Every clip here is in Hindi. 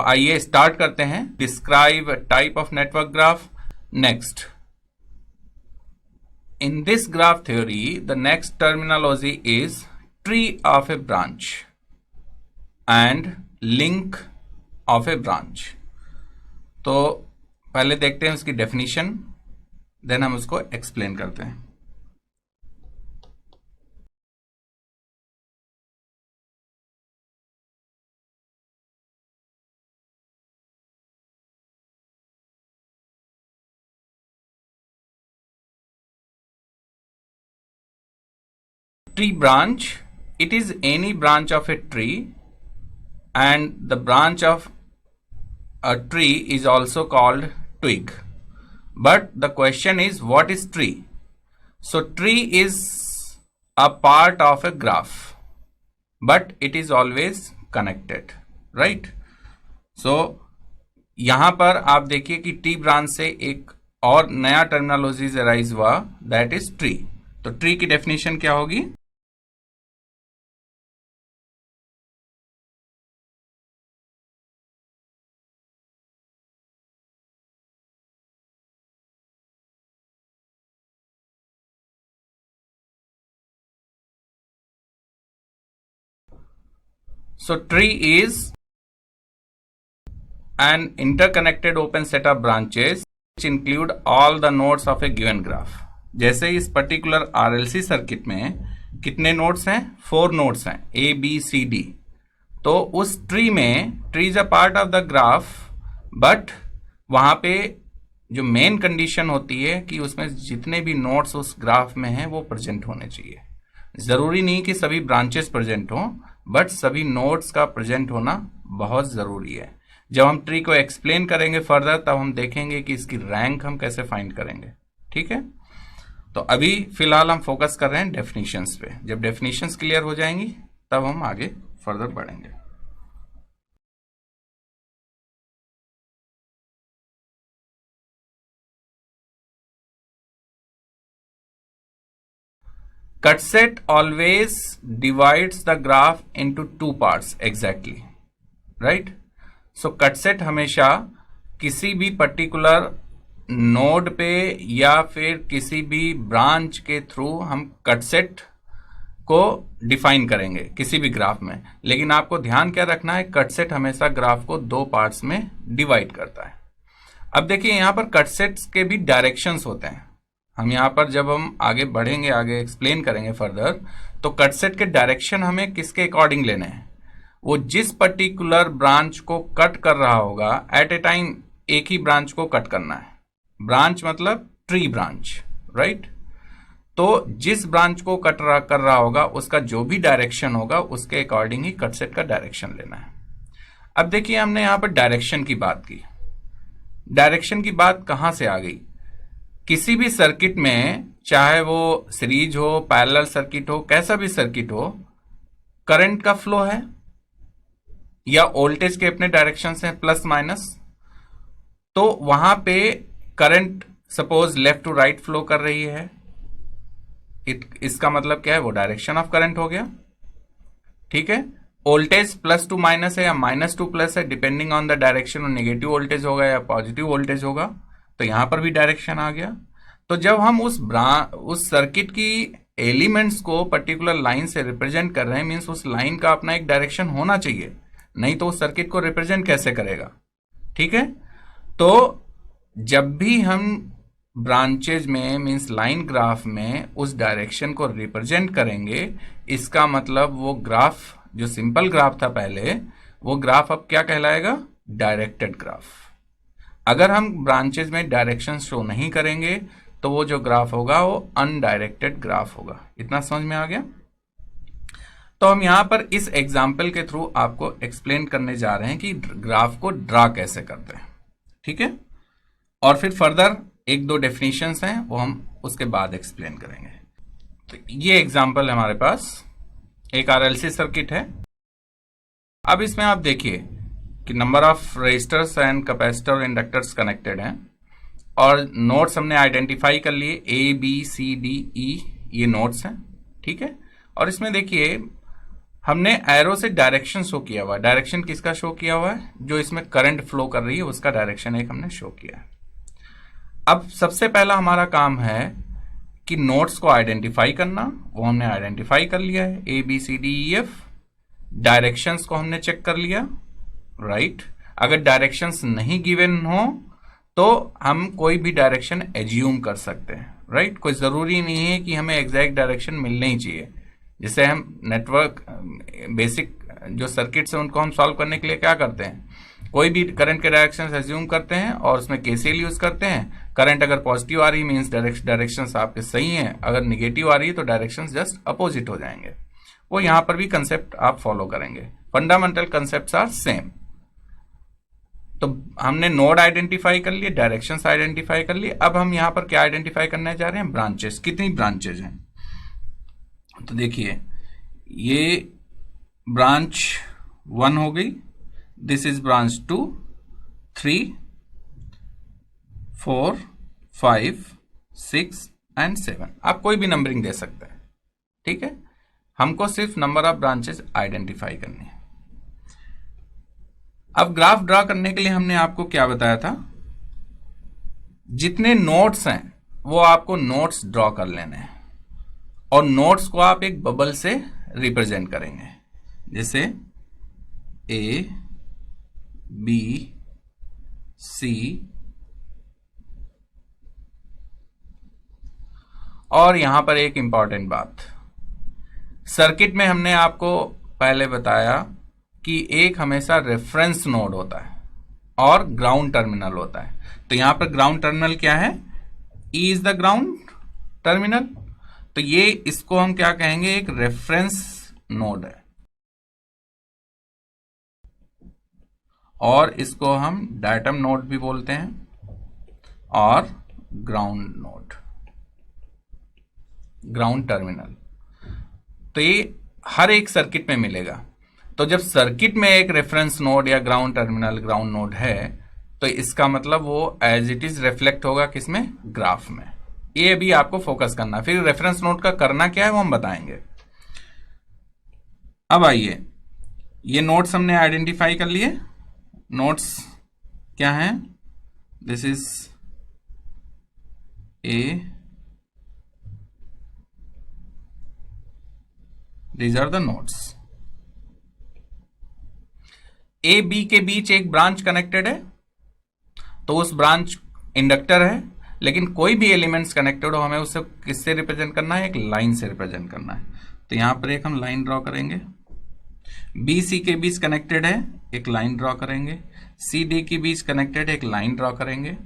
आइए स्टार्ट करते हैं। Describe type of network graph. Next, in this graph theory the next terminology is tree of a branch and link of a branch। तो पहले देखते हैं उसकी डेफिनेशन, देन हम उसको एक्सप्लेन करते हैं। Tree branch, it is any branch of a tree, and the branch of a tree is also called twig. But the question is, what is tree? So tree is a part of a graph, but it is always connected, right? So यहां पर आप देखिए कि ट्री ब्रांच से एक और नया टर्मिनोलॉजी अराइज हुआ, दैट इज ट्री। तो ट्री की डेफिनेशन क्या होगी? So tree is an interconnected open set of branches which include all the nodes of a given graph। जैसे इस पर्टिकुलर आरएलसी सर्किट में कितने नोड्स हैं? 4 नोड्स हैं, ए बी सी डी। तो उस ट्री में, tree is a part of the graph, but वहां पे जो मेन कंडीशन होती है कि उसमें जितने भी नोड्स उस ग्राफ में हैं वो प्रेजेंट होने चाहिए। जरूरी नहीं कि सभी ब्रांचेस प्रेजेंट हों, बट सभी नोड्स का प्रेजेंट होना बहुत जरूरी है। जब हम ट्री को एक्सप्लेन करेंगे फर्दर, तब हम देखेंगे कि इसकी रैंक हम कैसे फाइंड करेंगे। ठीक है, तो अभी फिलहाल हम फोकस कर रहे हैं डेफिनेशंस पे। जब डेफिनेशंस क्लियर हो जाएंगी तब हम आगे फर्दर बढ़ेंगे। Cut set always divides the graph into 2 parts exactly, right? So cut set हमेशा किसी भी पर्टिकुलर नोड पे या फिर किसी भी ब्रांच के थ्रू हम कट सेट को डिफाइन करेंगे किसी भी ग्राफ में। लेकिन आपको ध्यान क्या रखना है, कट सेट हमेशा ग्राफ को 2 पार्ट्स में डिवाइड करता है। अब देखिए यहां पर कट सेट्स के भी डायरेक्शंस होते हैं। हम यहां पर जब हम आगे बढ़ेंगे, आगे एक्सप्लेन करेंगे फर्दर, तो कट सेट के डायरेक्शन हमें किसके अकॉर्डिंग लेने हैं? वो जिस पर्टिकुलर ब्रांच को कट कर रहा होगा, एट ए टाइम एक ही ब्रांच को कट करना है। ब्रांच मतलब ट्री ब्रांच, राइट? तो जिस ब्रांच को कट कर रहा होगा उसका जो भी डायरेक्शन होगा उसके अकॉर्डिंग ही कट सेट का डायरेक्शन लेना है। अब देखिए हमने यहां पर डायरेक्शन की बात की। डायरेक्शन की बात कहां से आ गई? किसी भी सर्किट में, चाहे वो सीरीज हो, पैरेलल सर्किट हो, कैसा भी सर्किट हो, करंट का फ्लो है या वोल्टेज के अपने डायरेक्शंस हैं प्लस माइनस। तो वहां पे current suppose left to right flow कर रही है, इसका मतलब क्या है? वो डायरेक्शन ऑफ करंट हो गया। ठीक है, वोल्टेज प्लस टू माइनस है या माइनस टू प्लस है, डिपेंडिंग ऑन द डायरेक्शन, और नेगेटिव वोल्टेज होगा या पॉजिटिव वोल्टेज होगा, तो यहां पर भी डायरेक्शन आ गया। तो जब हम उस सर्किट की एलिमेंट्स को पर्टिकुलर लाइन से रिप्रेजेंट कर रहे हैं, मींस उस लाइन का अपना एक डायरेक्शन होना चाहिए, नहीं तो उस सर्किट को रिप्रेजेंट कैसे करेगा? ठीक है, तो जब भी हम ब्रांचेज में, मींस लाइन ग्राफ में उस डायरेक्शन को रिप्रेजेंट करेंगे, इसका मतलब वो ग्राफ जो सिंपल ग्राफ था पहले, वो ग्राफ अब क्या कहलाएगा? Directed graph. अगर हम ब्रांचेज में डायरेक्शन शो नहीं करेंगे तो वो जो ग्राफ होगा वो अनडायरेक्टेड ग्राफ होगा। इतना समझ में आ गया? तो हम यहां पर इस एग्जाम्पल के थ्रू आपको एक्सप्लेन करने जा रहे हैं कि ग्राफ को ड्रा कैसे करते हैं। ठीक है, और फिर फर्दर 1-2 डेफिनेशंस हैं, वो हम उसके बाद एक्सप्लेन करेंगे। तो ये एग्जाम्पल हमारे पास एक आरएलसी सर्किट है। अब इसमें आप देखिए कि number of resistors and capacitor और इंडक्टर्स कनेक्टेड हैं, और नोड्स हमने आइडेंटिफाई कर लिए, ए बी सी डी ई, ये नोड्स हैं। ठीक है, और इसमें देखिए हमने एरो से डायरेक्शन शो किया हुआ है। डायरेक्शन किसका शो किया हुआ है? जो इसमें करंट फ्लो कर रही है उसका डायरेक्शन एक हमने शो किया है। अब सबसे पहला हमारा काम है कि नोड्स को आइडेंटिफाई करना, वो हमने आइडेंटिफाई कर लिया है, A B C D E F. Directions को हमने चेक कर लिया, राइट। अगर डायरेक्शंस नहीं गिवन हो तो हम कोई भी डायरेक्शन एज्यूम कर सकते हैं, राइट। कोई जरूरी नहीं है कि हमें एग्जैक्ट डायरेक्शन मिलना ही चाहिए। जैसे हम नेटवर्क बेसिक जो सर्किट्स हैं उनको हम सॉल्व करने के लिए क्या करते हैं, कोई भी करंट के डायरेक्शंस एज्यूम करते हैं और उसमें केसीएल यूज करते हैं। करंट अगर पॉजिटिव आ रही मींस डायरेक्शंस आपके सही हैं, अगर निगेटिव आ रही है तो डायरेक्शंस जस्ट अपोजिट हो जाएंगे। वो यहां पर भी कंसेप्ट आप फॉलो करेंगे, फंडामेंटल कंसेप्ट्स आर सेम। तो हमने नोड आइडेंटिफाई कर लिए, डायरेक्शंस आइडेंटिफाई कर लिए। अब हम यहां पर क्या आइडेंटिफाई करने जा रहे हैं? ब्रांचेस। कितनी ब्रांचेज हैं? तो देखिए, ये ब्रांच 1 हो गई, दिस इज ब्रांच 2, 3, 4, 5, 6 एंड 7। आप कोई भी नंबरिंग दे सकते हैं, ठीक है। हमको सिर्फ नंबर ऑफ ब्रांचेस आइडेंटिफाई करनी है। अब ग्राफ ड्रा करने के लिए हमने आपको क्या बताया था? जितने नोड्स हैं वो आपको नोड्स ड्रॉ कर लेने हैं और नोड्स को आप एक बबल से रिप्रेजेंट करेंगे, जैसे ए बी सी और यहां पर एक इंपॉर्टेंट बात, सर्किट में हमने आपको पहले बताया कि एक हमेशा रेफरेंस नोड होता है और ग्राउंड टर्मिनल होता है। तो यहां पर ग्राउंड टर्मिनल क्या है? E is the ground terminal. तो ये इसको हम क्या कहेंगे? एक रेफरेंस नोड है और इसको हम डायटम नोड भी बोलते हैं और ग्राउंड नोड, ग्राउंड टर्मिनल। तो ये हर एक सर्किट में मिलेगा। तो जब सर्किट में एक रेफरेंस नोड या ग्राउंड टर्मिनल, ग्राउंड नोड है, तो इसका मतलब वो एज इट इज रिफ्लेक्ट होगा किसमें? ग्राफ में। ये भी आपको फोकस करना। फिर रेफरेंस नोड का करना क्या है वो हम बताएंगे। अब आइए, ये नोड्स हमने आइडेंटिफाई कर लिए। नोड्स क्या हैं? This is A, these are the nodes. A B के बीच एक ब्रांच कनेक्टेड है, तो उस ब्रांच इंडक्टर है, लेकिन कोई भी एलिमेंट्स कनेक्टेड हो हमें उसे किससे रिप्रेजेंट करना है? एक लाइन से रिप्रेजेंट करना है। तो यहां पर एक हम लाइन ड्रॉ करेंगे। बी सी के बीच कनेक्टेड है, एक लाइन ड्रॉ करेंगे। सी डी के बीच कनेक्टेड है, एक लाइन ड्रॉ करेंगे।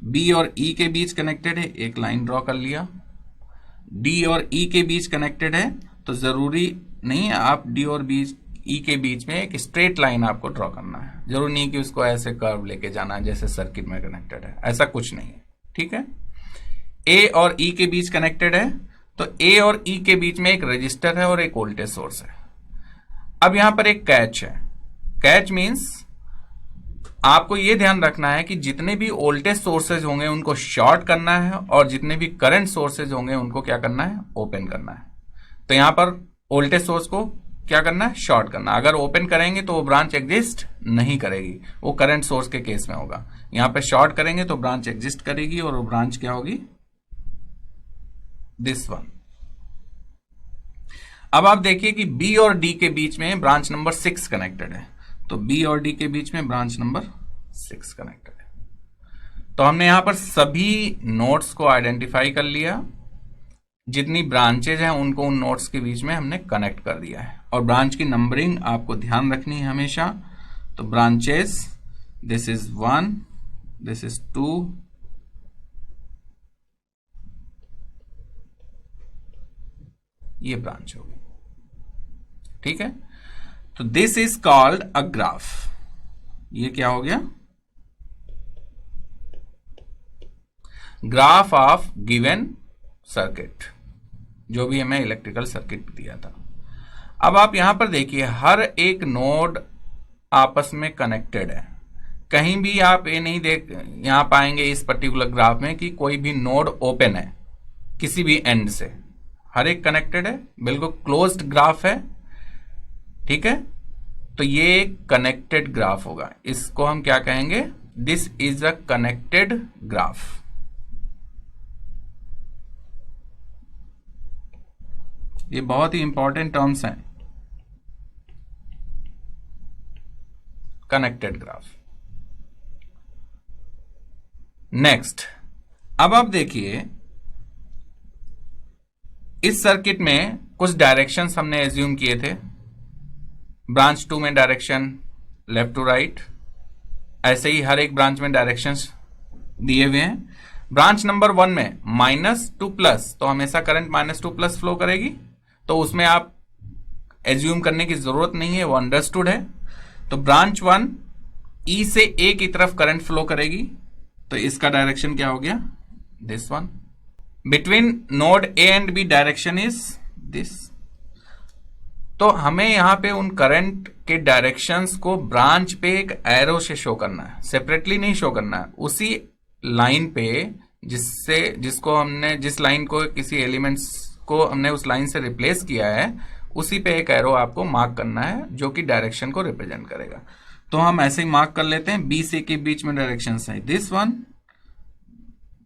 बी और ई के बीच कनेक्टेड है, एक लाइन ड्रॉ कर लिया। डी और ई के बीच कनेक्टेड है, तो जरूरी नहीं है आप डी और बी ई के बीच में एक स्ट्रेट लाइन आपको ड्रॉ करना है। जरूरी नहीं कि उसको ऐसे कर्व लेके जाना है जैसे सर्किट में कनेक्टेड है, ऐसा कुछ नहीं है, ठीक है। ए और ई के बीच कनेक्टेड है, तो ए और ई के बीच में एक रजिस्टर है और एक वोल्टेज सोर्स है। अब यहां पर एक कैच है। कैच मींस आपको यह ध्यान रखना है कि जितने भी वोल्टेज सोर्सेज होंगे उनको शॉर्ट करना है और जितने भी करंट सोर्सेज होंगे उनको क्या करना है? ओपन करना है। तो यहां पर वोल्टेज सोर्स को क्या करना है? शॉर्ट करना। अगर ओपन करेंगे तो वो ब्रांच एग्जिस्ट नहीं करेगी, वो करंट सोर्स के केस में होगा। यहां पे शॉर्ट करेंगे तो ब्रांच एग्जिस्ट करेगी और वो ब्रांच क्या होगी? This one. अब आप देखिए कि बी और डी के बीच में ब्रांच नंबर 6 कनेक्टेड है, तो बी और डी के बीच में ब्रांच नंबर 6 कनेक्टेड है। तो हमने यहां पर सभी नोड्स को आइडेंटिफाई कर लिया, जितनी ब्रांचेज हैं उनको उन नोड्स के बीच में हमने कनेक्ट कर दिया है। और ब्रांच की नंबरिंग आपको ध्यान रखनी है हमेशा। तो branches, this is 1, this is 2, ये ब्रांच होगी, ठीक है। तो this is called a graph. ये क्या हो गया? ग्राफ ऑफ गिवन सर्किट, जो भी हमें इलेक्ट्रिकल सर्किट दिया था। अब आप यहां पर देखिए, हर एक नोड आपस में कनेक्टेड है। कहीं भी आप ये नहीं देख यहां पाएंगे इस पर्टिकुलर ग्राफ में कि कोई भी नोड ओपन है किसी भी एंड से। हर एक कनेक्टेड है, बिल्कुल क्लोज्ड ग्राफ है। ठीक है, तो ये कनेक्टेड ग्राफ होगा, इसको हम क्या कहेंगे, this is a connected graph. ये बहुत ही इंपॉर्टेंट टर्म्स हैं, कनेक्टेड ग्राफ। नेक्स्ट, अब आप देखिए इस सर्किट में कुछ डायरेक्शंस हमने एज्यूम किए थे। ब्रांच 2 में डायरेक्शन लेफ्ट टू राइट, ऐसे ही हर एक ब्रांच में डायरेक्शंस दिए हुए हैं। ब्रांच नंबर 1 में -2+, तो हमेशा करंट -2+ फ्लो करेगी, तो उसमें आप एज्यूम करने की जरूरत नहीं है, वो अंडरस्टूड है। तो ब्रांच 1 ई से ए की तरफ करंट फ्लो करेगी, तो इसका डायरेक्शन क्या हो गया, this one. Between node A and B direction is this. तो हमें यहां पे उन करंट के डायरेक्शंस को ब्रांच पे एक एरो से शो करना है, सेपरेटली नहीं शो करना है। उसी लाइन पे जिस लाइन को, किसी एलिमेंट्स को हमने उस लाइन से रिप्लेस किया है, उसी पे एक एरो आपको मार्क करना है जो कि डायरेक्शन को रिप्रेजेंट करेगा। तो हम ऐसे ही मार्क कर लेते हैं, बी सी के बीच में डायरेक्शन है दिस वन,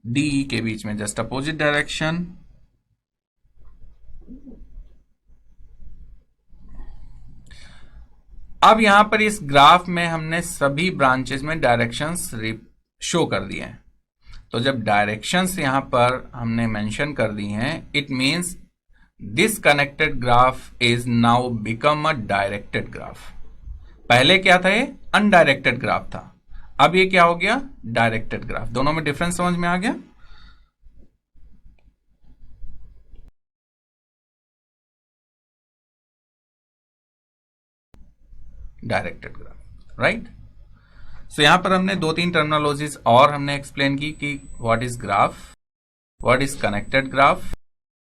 डी ई के बीच में जस्ट अपोजिट डायरेक्शन, अब यहां पर इस ग्राफ में हमने सभी ब्रांचेस में डायरेक्शंस शो कर दिए हैं। तो जब डायरेक्शंस यहां पर हमने मेंशन कर दी हैं, it means this connected graph is now become a directed graph. पहले क्या था, ये अनडायरेक्टेड ग्राफ था, अब ये क्या हो गया, डायरेक्टेड ग्राफ। दोनों में डिफरेंस समझ में आ गया। Directed graph, right. सो यहां पर हमने 2-3 टर्मिनोलॉजीज और हमने एक्सप्लेन की कि what is graph, what is connected graph,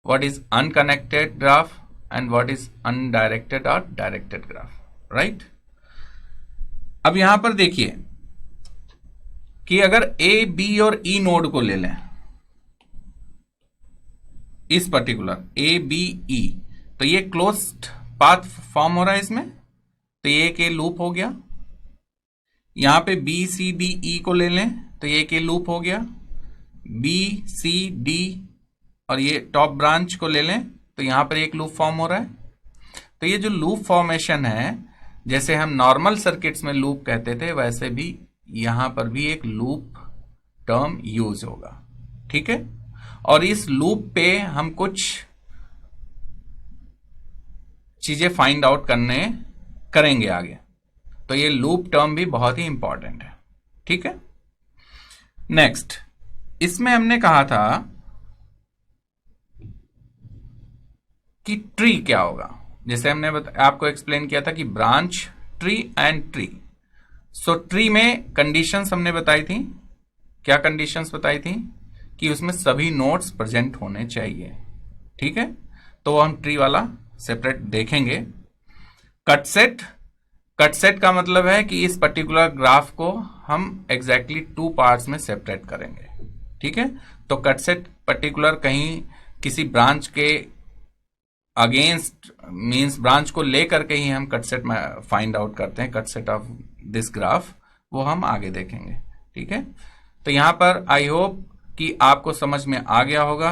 what is unconnected graph and what is undirected और डायरेक्टेड ग्राफ, राइट। अब यहां पर देखिए कि अगर ए, बी और ई नोड को ले लें, इस पर्टिकुलर ए, बी, ई, तो ये क्लोज्ड पाथ फॉर्म हो रहा है इसमें, तो ये एक लूप हो गया। यहां पे बी, सी, डी, ई को ले लें, तो ये एक लूप हो गया। बी, सी, डी और ये टॉप ब्रांच को ले लें, तो यहां पर एक लूप फॉर्म हो रहा है। तो ये जो लूप फॉर्मेशन है, जैसे हम नॉर्मल सर्किट्स में लूप कहते थे, वैसे भी यहां पर भी एक लूप टर्म यूज होगा, ठीक है। और इस लूप पे हम कुछ चीजें फाइंड आउट करेंगे आगे। तो ये लूप टर्म भी बहुत ही इंपॉर्टेंट है, ठीक है। नेक्स्ट, इसमें हमने कहा था कि ट्री क्या होगा। जैसे हमने आपको एक्सप्लेन किया था कि branch, tree and tree. So tree में कंडीशंस हमने बताई थी। क्या कंडीशंस बताई थी, कि उसमें सभी नोड्स प्रेजेंट होने चाहिए, ठीक है। तो वो हम ट्री वाला सेपरेट देखेंगे। कट सेट का मतलब है कि इस पर्टिकुलर ग्राफ को हम एग्जैक्टली 2 पार्ट्स में सेपरेट करेंगे, ठीक है। तो कट सेट पर्टिकुलर कहीं किसी ब्रांच के अगेंस्ट, मींस ब्रांच को लेकर के ही हम कट सेट में फाइंड आउट करते हैं, cut set of this graph, वो हम आगे देखेंगे, ठीक है। तो यहां पर आई होप कि आपको समझ में आ गया होगा।